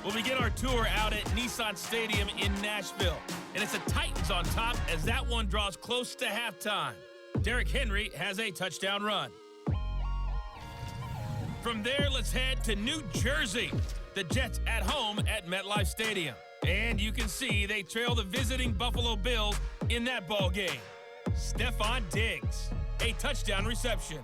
We'll begin our tour out at Nissan Stadium in Nashville. And it's the Titans on top as that one draws close to halftime. Derrick Henry has a touchdown run. From there, let's head to New Jersey. The Jets at home at MetLife Stadium. And you can see they trail the visiting Buffalo Bills in that ball game. Stephon Diggs, a touchdown reception.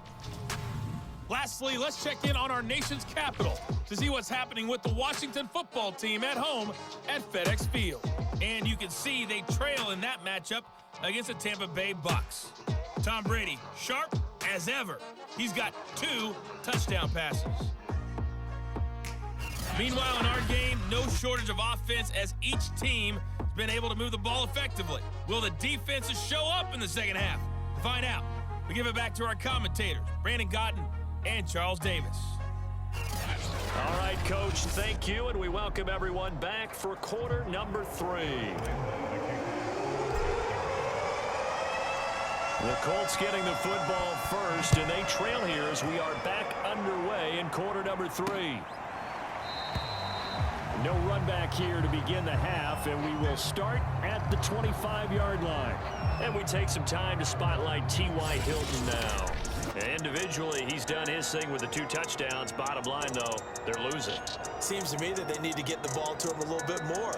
Lastly, let's check in on our nation's capital to see what's happening with the Washington football team at home at FedEx Field. And you can see they trail in that matchup against the Tampa Bay Bucks. Tom Brady, sharp as ever. He's got 2 touchdown passes. Meanwhile, in our game, no shortage of offense as each team has been able to move the ball effectively. Will the defenses show up in the second half? To find out, we give it back to our commentators, Brandon Gotten and Charles Davis. All right, Coach, thank you, and we welcome everyone back for quarter number 3. The Colts getting the football first, and they trail here as we are back underway in quarter number 3. No run back here to begin the half, and we will start at the 25-yard line. And we take some time to spotlight T.Y. Hilton now. Individually, he's done his thing with the 2 touchdowns. Bottom line, though, they're losing. Seems to me that they need to get the ball to him a little bit more.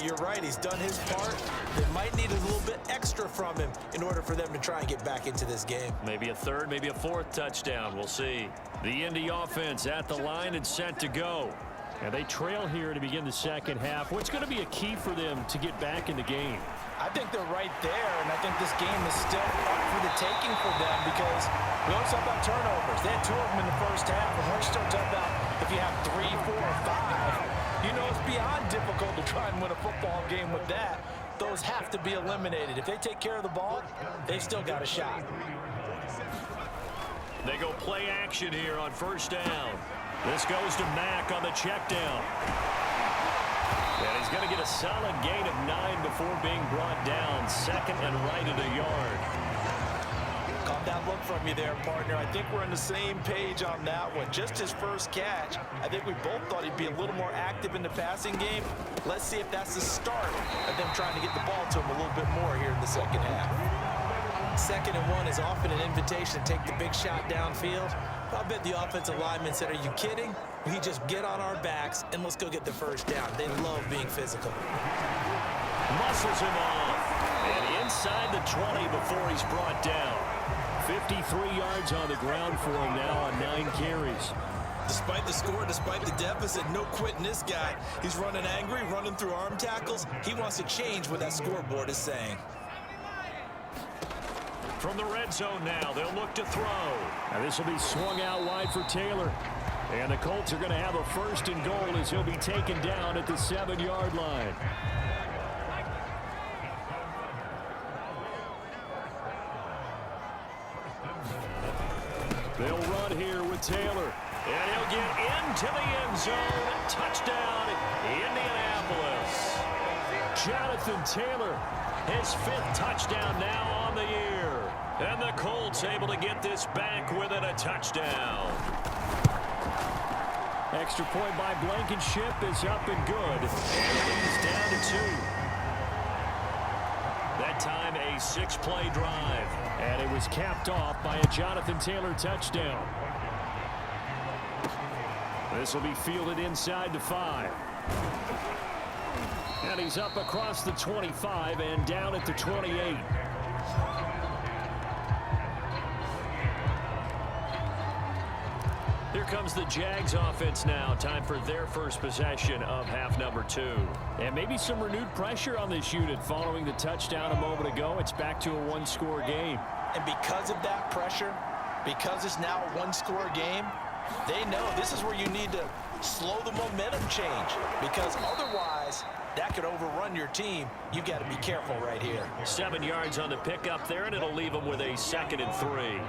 You're right, he's done his part. They might need a little bit extra from him in order for them to try and get back into this game. Maybe a 3rd, maybe a 4th touchdown. We'll see. The Indy offense at the line and set to go. And they trail here to begin the second half. What's going to be a key for them to get back in the game? I think they're right there, and I think this game is still up for the taking for them because we always talk about turnovers. They had 2 of them in the first half, and we're still talking about if you have 3, 4, or 5. You know, it's beyond difficult to try and win a football game with that. Those have to be eliminated. If they take care of the ball, they've still got a shot. They go play action here on first down. This goes to Mack on the check down. And he's going to get a solid gain of 9 before being brought down. 2nd and right at a yard. Caught that look from you there, partner. I think we're on the same page on that one. Just his first catch. I think we both thought he'd be a little more active in the passing game. Let's see if that's the start of them trying to get the ball to him a little bit more here in the second half. 2nd and 1 is often an invitation to take the big shot downfield. I bet the offensive lineman said, are you kidding? We just get on our backs and let's go get the first down. They love being physical. Muscles him off. And inside the 20 before he's brought down. 53 yards on the ground for him now on 9 carries. Despite the score, despite the deficit, no quitting this guy. He's running angry, running through arm tackles. He wants to change what that scoreboard is saying. From the red zone now, they'll look to throw. And this will be swung out wide for Taylor. And the Colts are going to have a 1st and goal as he'll be taken down at the 7-yard line. They'll run here with Taylor. And he'll get into the end zone. Touchdown, Indianapolis. Jonathan Taylor, his 5th touchdown now on the year. And the Colts able to get this back within a touchdown. Extra point by Blankenship is up and good. And the lead is down to 2. That time a 6-play drive. And it was capped off by a Jonathan Taylor touchdown. This will be fielded inside the 5. And he's up across the 25 and down at the 28. Here comes the Jags offense now. Time for their first possession of half number 2. And maybe some renewed pressure on this unit following the touchdown a moment ago. It's back to a 1-score game. And because of that pressure, because it's now a 1-score game, they know this is where you need to slow the momentum change. Because otherwise, that could overrun your team. You've got to be careful right here. 7 yards on the pickup there, and it'll leave them with a 2nd and 3.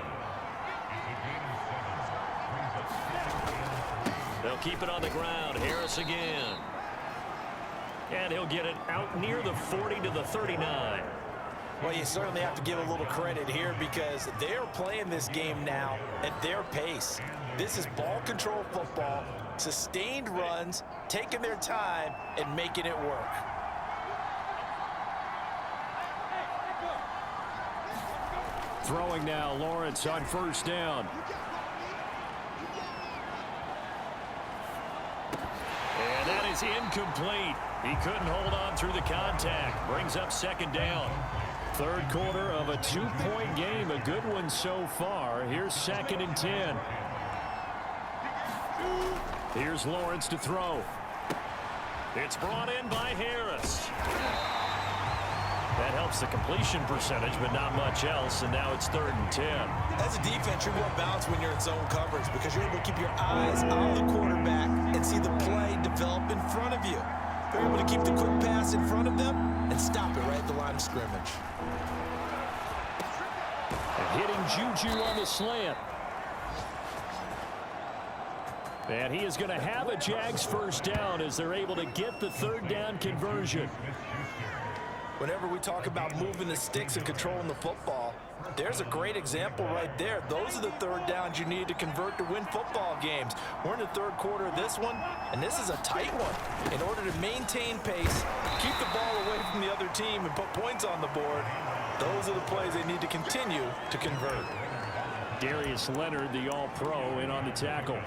They'll keep it on the ground. Harris again. And he'll get it out near the 40 to the 39. Well, you certainly have to give a little credit here because they're playing this game now at their pace. This is ball control football, sustained runs, taking their time, and making it work. Throwing now, Lawrence on first down. And that is incomplete. He couldn't hold on through the contact. Brings up second down. Third quarter of a 2-point game. A good one so far. Here's 2nd and 10. Here's Lawrence to throw. It's brought in by Harris. That helps the completion percentage, but not much else, and now it's 3rd and 10. As a defense, you're more balanced when you're in zone coverage because you're able to keep your eyes on the quarterback and see the play develop in front of you. They're able to keep the quick pass in front of them and stop it right at the line of scrimmage. And hitting Juju on the slant. And he is going to have a Jags first down as they're able to get the 3rd down conversion. Whenever we talk about moving the sticks and controlling the football, there's a great example right there. Those are the 3rd downs you need to convert to win football games. We're in the 3rd quarter of this one, and this is a tight one. In order to maintain pace, keep the ball away from the other team, and put points on the board, those are the plays they need to continue to convert. Darius Leonard, the All-Pro, in on the tackle.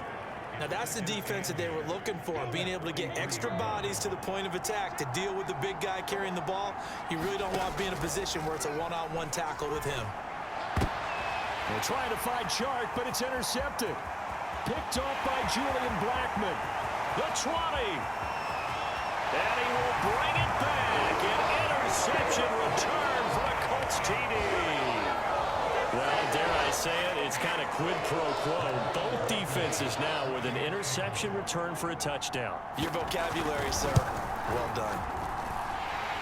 Now that's the defense that they were looking for, being able to get extra bodies to the point of attack to deal with the big guy carrying the ball. You really don't want to be in a position where it's a one-on-one tackle with him. They're trying to find Chark, but it's intercepted. Picked off by Julian Blackman. The 20. And he will bring it back. An interception return for a Colts TD. Well, dare I say it, it's kind of quid pro quo. Both defenses now with an interception return for a touchdown. Your vocabulary, sir. Well done.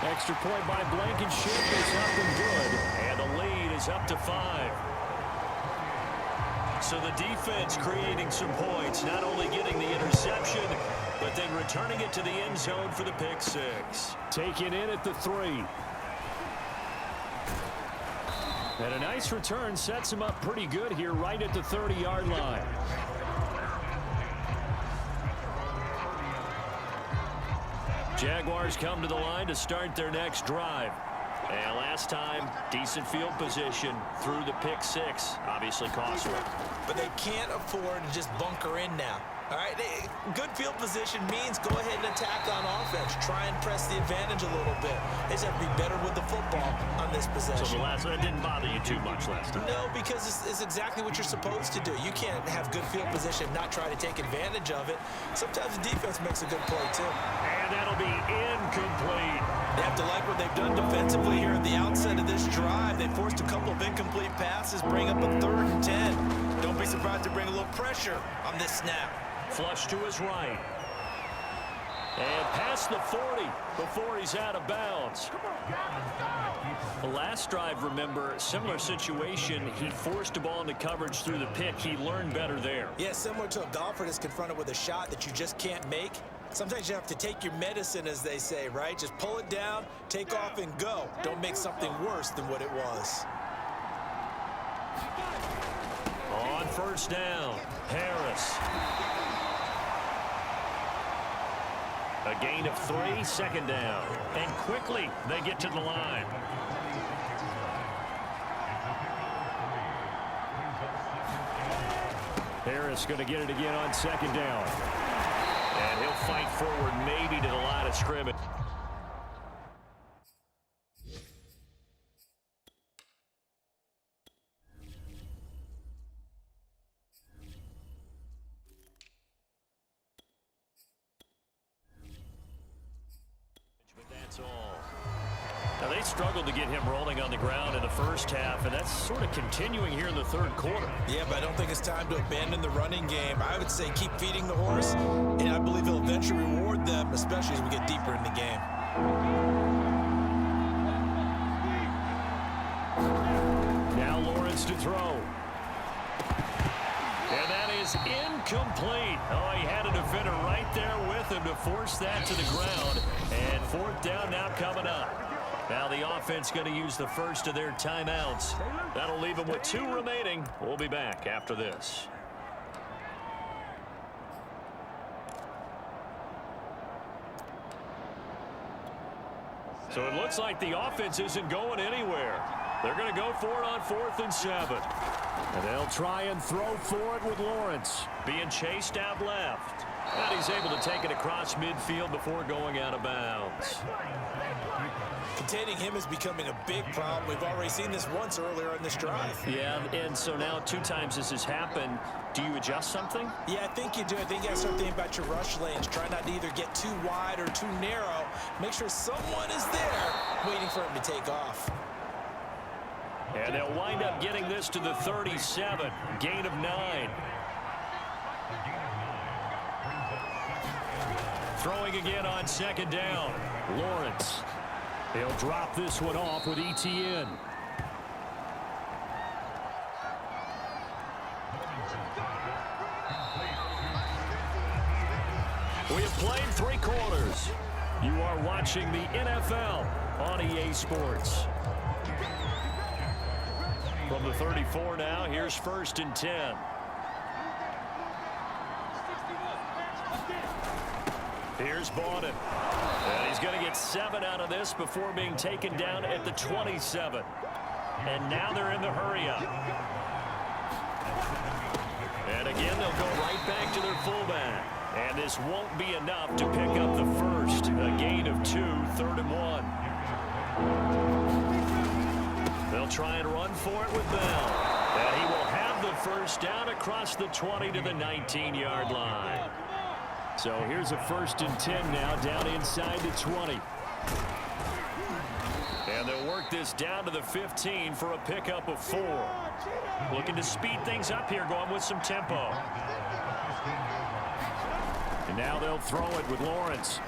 Extra point by Blankenship is up and good. And the lead is up to 5. So the defense creating some points, not only getting the interception, but then returning it to the end zone for the pick 6. Taken in at the 3. And a nice return sets him up pretty good here right at the 30-yard line. Jaguars come to the line to start their next drive. And last time, decent field position through the pick 6. Obviously costly. But they can't afford to just bunker in now. All right, good field position means go ahead and attack on offense. Try and press the advantage a little bit. They just have to be better with the football on this possession. So the last one didn't bother you too much last time? No, because it's exactly what you're supposed to do. You can't have good field position, not try to take advantage of it. Sometimes the defense makes a good play, too. And that'll be incomplete. They have to like what they've done defensively here at the outset of this drive. They forced a couple of incomplete passes, bring up a 3rd and 10. Don't be surprised to bring a little pressure on this snap. Flush to his right. And past the 40 before he's out of bounds. The last drive, remember, similar situation. He forced a ball into coverage through the pick. He learned better there. Yeah, similar to a golfer that's confronted with a shot that you just can't make. Sometimes you have to take your medicine, as they say, right? Just pull it down, take off, and go. Don't make something worse than what it was. On first down, Harris. A gain of 3, 2nd down. And quickly, they get to the line. Harris going to get it again on 2nd down. And he'll fight forward maybe to the line of scrimmage. Now, they struggled to get him rolling on the ground in the first half, and that's sort of continuing here in the 3rd quarter. Yeah, but I don't think it's time to abandon the running game. I would say keep feeding the horse, and I believe he'll eventually reward them, especially as we get deeper in the game. Now Lawrence to throw. And that is incomplete. Oh, he had a defender right there with him to force that to the ground. And 4th down now coming up. Now the offense going to use the first of their timeouts. That'll leave them with 2 remaining. We'll be back after this. So it looks like the offense isn't going anywhere. They're going to go for it on 4th and 7. And they'll try and throw for it with Lawrence. Being chased out left. And he's able to take it across midfield before going out of bounds. Containing him is becoming a big problem. We've already seen this once earlier in this drive. Yeah, and so now 2 times this has happened. Do you adjust something? Yeah, I think you do. I think you got to start thinking about your rush lanes. Try not to either get too wide or too narrow. Make sure someone is there waiting for him to take off. And they'll wind up getting this to the 37. Gain of 9. Throwing again on 2nd down. Lawrence. They'll drop this one off with ETN. We have played 3 quarters. You are watching the NFL on EA Sports. From the 34 now, here's 1st and 10. Here's Bowden. And he's going to get 7 out of this before being taken down at the 27. And now they're in the hurry-up. And again, they'll go right back to their fullback. And this won't be enough to pick up the first. A gain of 2, 3rd and 1. They'll try and run for it with Bell. And he will have the first down across the 20 to the 19-yard line. So here's a 1st and 10 now, down inside the 20. And they'll work this down to the 15 for a pickup of 4. Looking to speed things up here, going with some tempo. And now they'll throw it with Lawrence.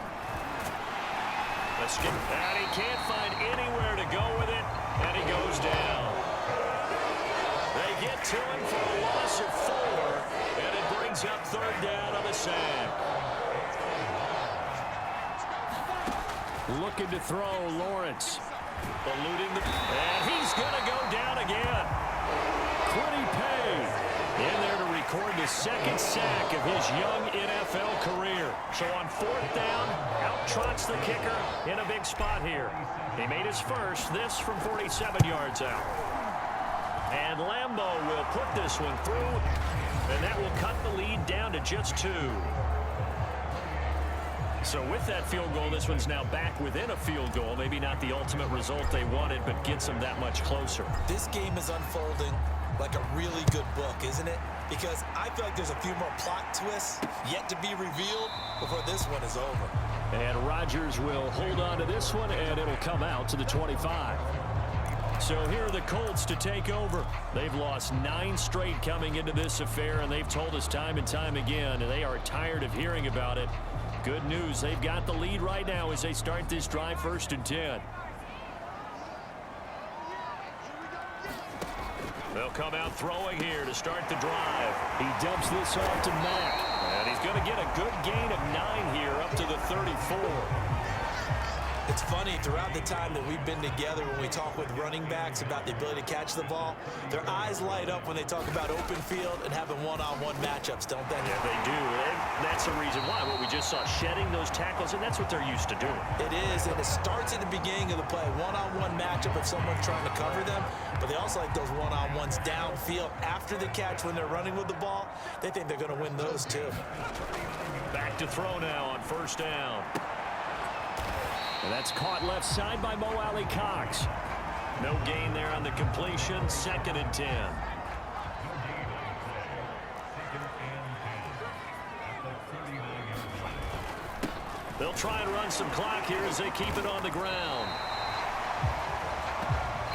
And he can't find anywhere to go with it, and he goes down. They get to him for a loss of 4, and it brings up 3rd down on the sack. Looking to throw, Lawrence. Eluding and he's going to go down again. Quiddy Pay in there to record the 2nd sack of his young NFL career. So on 4th down, out trots the kicker in a big spot here. He made his first, this from 47 yards out. And Lambeau will put this one through, and that will cut the lead down to just 2. So with that field goal, this one's now back within a field goal. Maybe not the ultimate result they wanted, but gets them that much closer. This game is unfolding like a really good book, isn't it? Because I feel like there's a few more plot twists yet to be revealed before this one is over. And Rodgers will hold on to this one, and it'll come out to the 25. So here are the Colts to take over. They've lost 9 straight coming into this affair, and they've told us time and time again, and they are tired of hearing about it. Good news, they've got the lead right now as they start this drive, 1st and 10. They'll come out throwing here to start the drive. He dumps this off to Mack. And he's going to get a good gain of 9 here up to the 34. It's funny, throughout the time that we've been together, when we talk with running backs about the ability to catch the ball, their eyes light up when they talk about open field and having one-on-one matchups, don't they? Yeah, they do. And that's the reason why. What we just saw, shedding those tackles, and that's what they're used to doing. It is, and it starts at the beginning of the play. One-on-one matchup if someone's trying to cover them, but they also like those one-on-ones downfield after the catch when they're running with the ball. They think they're going to win those too. Back to throw now on 1st down. And that's caught left side by Mo Alley Cox. No gain there on the completion. 2nd and 10. They'll try and run some clock here as they keep it on the ground.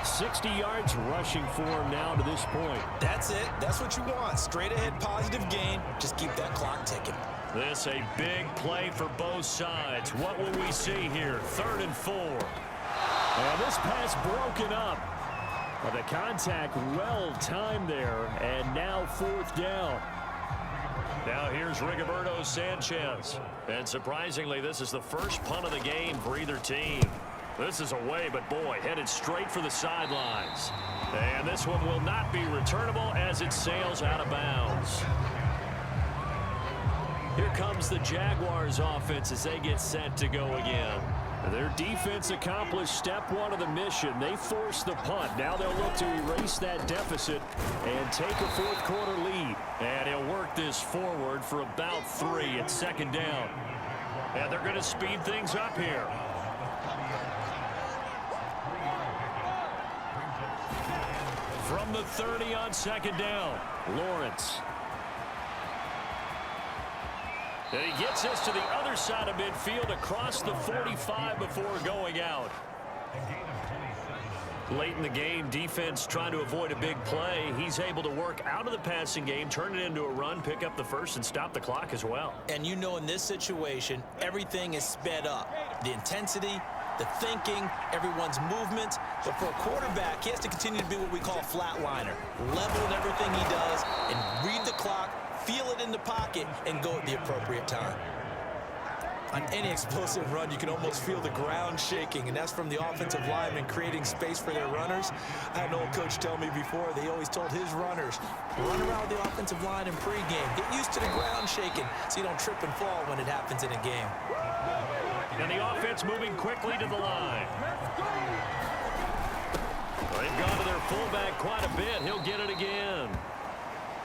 60 yards rushing for him now to this point. That's it. That's what you want. Straight ahead positive gain. Just keep that clock ticking. This a big play for both sides. What will we see here? 3rd and 4. And this pass broken up. But the contact well timed there. And now 4th down. Now here's Rigoberto Sanchez. And surprisingly, this is the first punt of the game for either team. This is away, but boy, headed straight for the sidelines. And this one will not be returnable as it sails out of bounds. Here comes the Jaguars offense as they get set to go again. Their defense accomplished step one of the mission. They forced the punt. Now they'll look to erase that deficit and take a fourth quarter lead. And he'll work this forward for about 3 at second down. And they're going to speed things up here. From the 30 on second down, Lawrence. And he gets this to the other side of midfield across the 45 before going out. Late in the game, defense trying to avoid a big play. He's able to work out of the passing game, turn it into a run, pick up the first, and stop the clock as well. And you know in this situation, everything is sped up. The intensity, the thinking, everyone's movements. But for a quarterback, he has to continue to be what we call a flatliner. Level in everything he does and read the clock, feel it in the pocket, and go at the appropriate time. On any explosive run, you can almost feel the ground shaking, and that's from the offensive linemen creating space for their runners. I had an old coach tell me before, they always told his runners, run around the offensive line in pregame. Get used to the ground shaking so you don't trip and fall when it happens in a game. And the offense moving quickly to the line. They've gone to their fullback quite a bit. He'll get it again.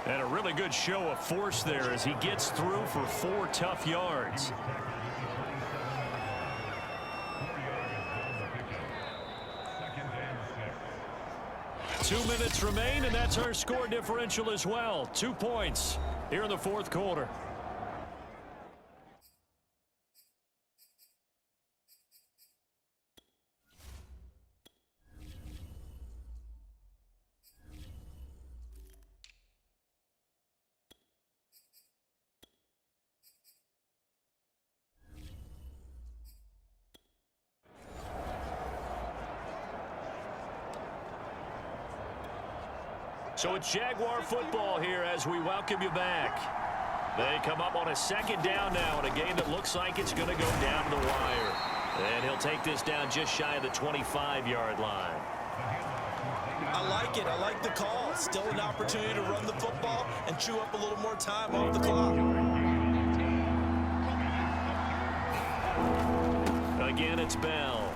And a really good show of force there as he gets through for 4 tough yards. Two minutes remain, and that's our score differential as well. 2 points here in the fourth quarter. So it's Jaguar football here as we welcome you back. They come up on a second down now in a game that looks like it's going to go down the wire. And he'll take this down just shy of the 25-yard line. I like it. I like the call. Still an opportunity to run the football and chew up a little more time off the clock. Again, it's Bell.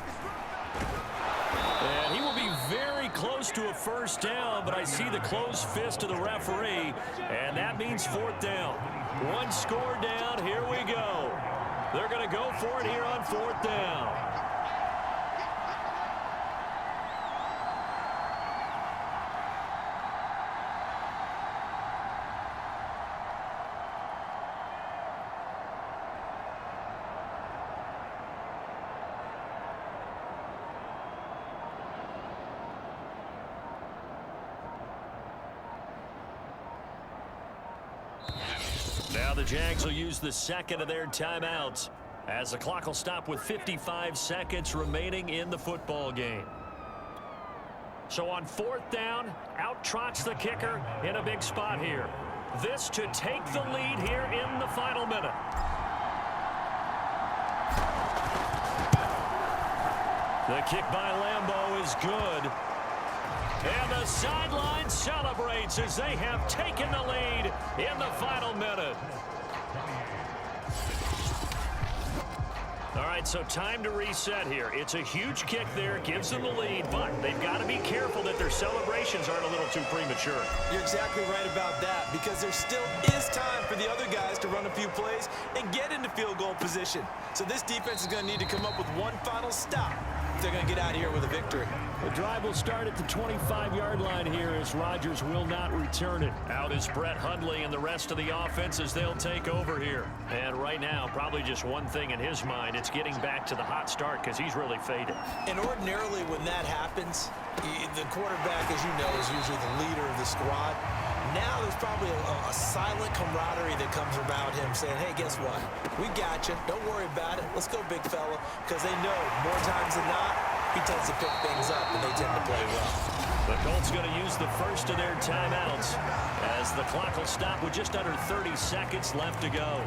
And he will be very close to a first down, but I see the closed fist of the referee, and that means fourth down. One score down. Here we go. They're going to go for it here on fourth down. Now the Jags will use the second of their timeouts as the clock will stop with 55 seconds remaining in the football game. So on fourth down, out trots the kicker in a big spot here. This to take the lead here in the final minute. The kick by Lambeau is good. And the sideline celebrates as they have taken the lead in the final minute. All right, so time to reset here. It's a huge kick there, gives them the lead, but they've got to be careful that their celebrations aren't a little too premature. You're exactly right about that, because there still is time for the other guys to run a few plays and get into field goal position. So this defense is going to need to come up with one final stop if they're going to get out of here with a victory. The drive will start at the 25-yard line here as Rodgers will not return it. Out is Brett Hundley and the rest of the offense as they'll take over here. And right now, probably just one thing in his mind, it's getting back to the hot start because he's really faded. And ordinarily when that happens, the quarterback, as you know, is usually the leader of the squad. Now there's probably a silent camaraderie that comes about him saying, hey, guess what? We got you. Don't worry about it. Let's go, big fella. Because they know more times than not, he tends to pick things up, and they tend to play well. The Colts going to use the first of their timeouts as the clock will stop with just under 30 seconds left to go.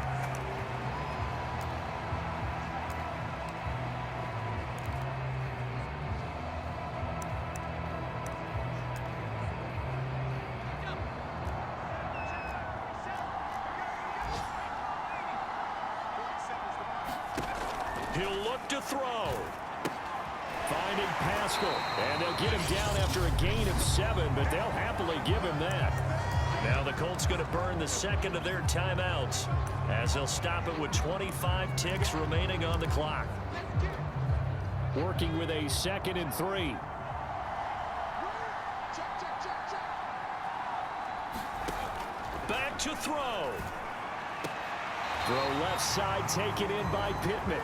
He'll look to throw. Finding Pascal. And they'll get him down after a gain of 7, but they'll happily give him that. Now the Colts going to burn the second of their timeouts as they'll stop it with 25 ticks remaining on the clock. Working with a 2nd and 3. Back to throw. Throw left side taken in by Pittman.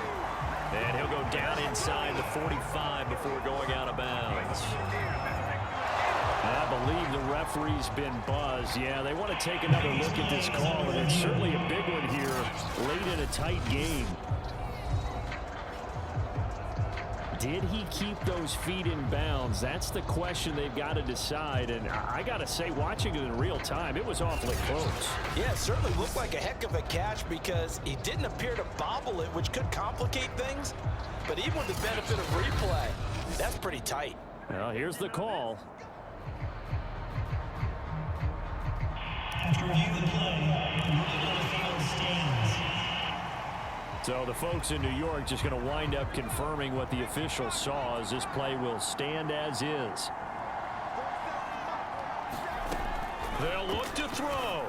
And he'll go down inside the 45 before going out of bounds. I believe the referee's been buzzed. Yeah, they want to take another look at this call, and it's certainly a big one here late in a tight game. Did he keep those feet in bounds? That's the question they've got to decide. And I got to say, watching it in real time, it was awfully close. Yeah, it certainly looked like a heck of a catch because he didn't appear to bobble it, which could complicate things. But even with the benefit of replay, that's pretty tight. Well, here's the call. After review the play, the field stands. So the folks in New York just going to wind up confirming what the official saw as this play will stand as is. They'll look to throw.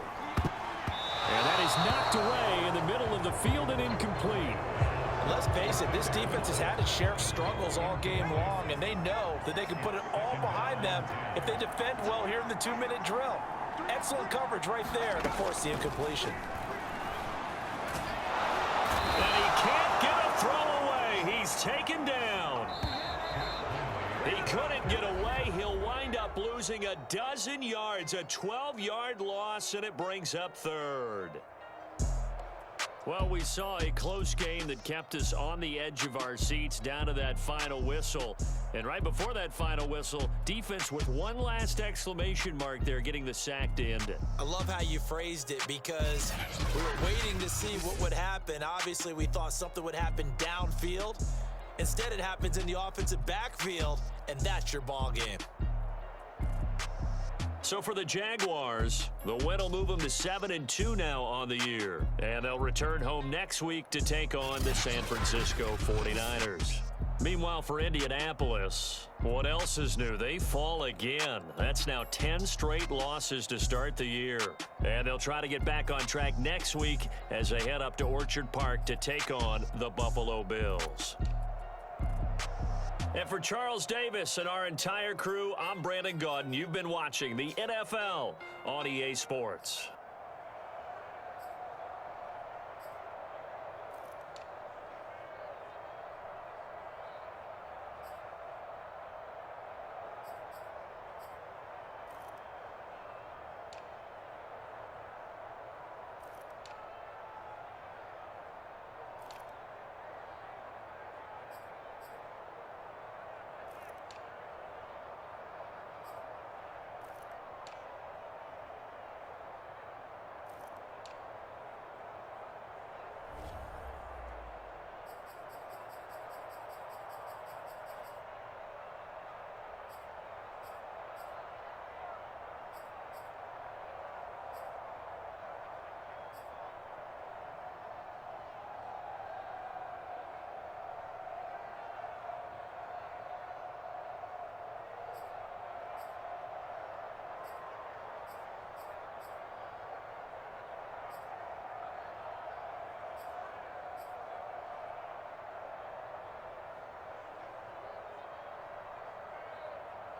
And that is knocked away in the middle of the field and incomplete. Let's face it, this defense has had its share of struggles all game long, and they know that they can put it all behind them if they defend well here in the 2-minute drill. Excellent coverage right there to force the incompletion. And he can't get a throw away. He's taken down. He couldn't get away. He'll wind up losing a dozen yards, a 12-yard loss, and it brings up 3rd. Well, we saw a close game that kept us on the edge of our seats down to that final whistle. And right before that final whistle, defense with one last exclamation mark there, getting the sack to end it. I love how you phrased it because we were waiting to see what would happen. Obviously, we thought something would happen downfield. Instead, it happens in the offensive backfield, and that's your ball game. So for the Jaguars, the win will move them to 7-2 now on the year. And they'll return home next week to take on the San Francisco 49ers. Meanwhile, for Indianapolis, what else is new? They fall again. That's now 10 straight losses to start the year. And they'll try to get back on track next week as they head up to Orchard Park to take on the Buffalo Bills. And for Charles Davis and our entire crew, I'm Brandon Gaudin. You've been watching the NFL on EA Sports.